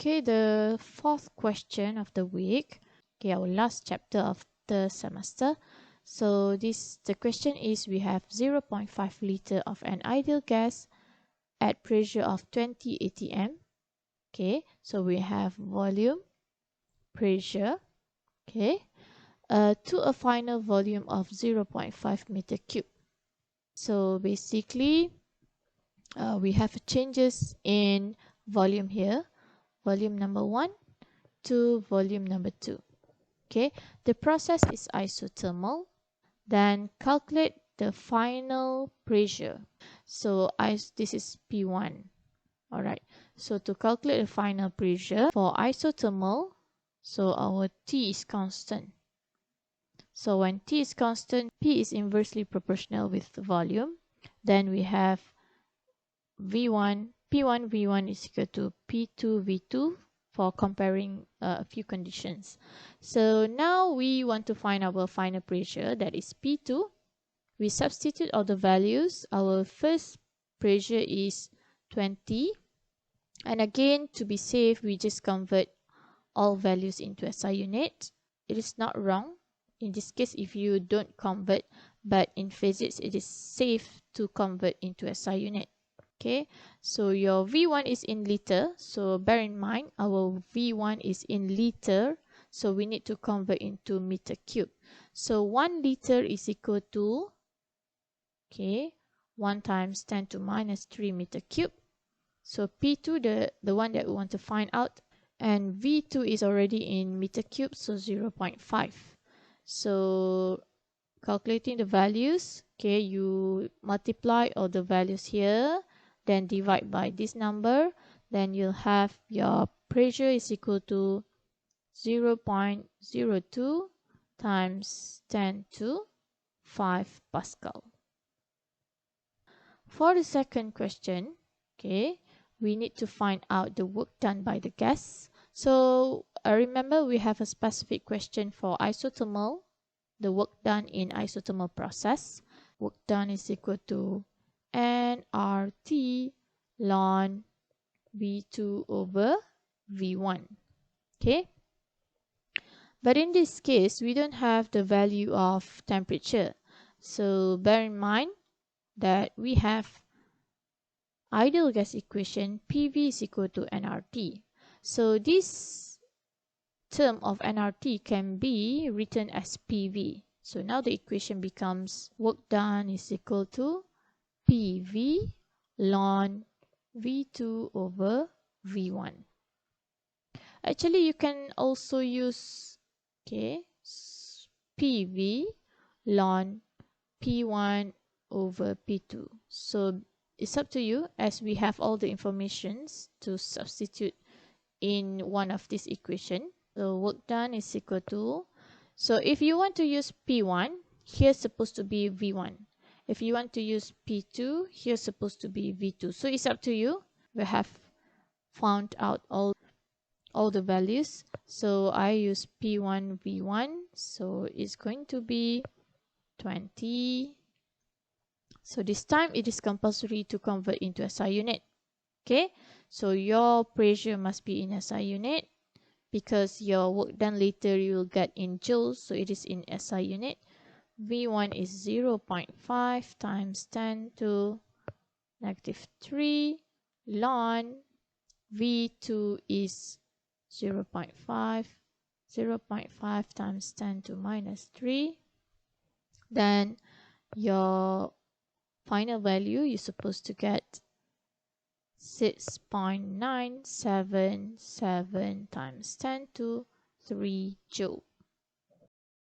Okay, the fourth question of the week. Okay, our last chapter of the semester. So the question is, we have 0.5 liter of an ideal gas at pressure of 20 atm. Okay, so we have volume, pressure, okay, to a final volume of 0.5 meter cube. So basically, we have changes in volume here, volume number 1 to volume number 2. Okay, the process is isothermal. Then calculate the final pressure. So this is P1. Alright, so to calculate the final pressure for isothermal, so our T is constant. So when T is constant, P is inversely proportional with the volume. Then we have V1, P1 V1 is equal to P2 V2 for comparing a few conditions. So now we want to find our final pressure, that is P2. We substitute all the values. Our first pressure is 20. And again, to be safe, we just convert all values into SI unit. It is not wrong in this case if you don't convert, but in physics it is safe to convert into SI unit. Okay, so your V1 is in liter, so bear in mind our V1 is in liter, so we need to convert into meter cube. So 1 liter is equal to, okay, 1 times 10 to minus 3 meter cube. So P2, the one that we want to find out, and V2 is already in meter cube, so 0.5. So calculating the values, okay, you multiply all the values here, then divide by this number, then you'll have your pressure is equal to 0.02 times 10 to 5 Pascal. For the second question, okay, we need to find out the work done by the gas. So remember we have a specific question for isothermal, the work done in isothermal process. Work done is equal to nRT ln V2 over V1. Okay, but in this case we don't have the value of temperature, so bear in mind that we have ideal gas equation PV is equal to nRT. So this term of nRT can be written as PV. So now the equation becomes work done is equal to PV ln V2 over V1. Actually, you can also use, okay, PV ln P1 over P2. So it's up to you, as we have all the informations to substitute in one of this equation. So work done is equal to, so if you want to use P1, here's supposed to be V1. If you want to use P2, here's supposed to be V2. So it's up to you. We have found out all the values. So I use P1 V1. So it's going to be 20. So this time it is compulsory to convert into SI unit. Okay, so your pressure must be in SI unit, because your work done later you will get in joules, so it is in SI unit. V1 is 0.5 times 10 to negative 3 ln V2 is 0.5 times 10 to minus 3. Then your final value you're supposed to get 6.977 times 10 to 3 joule.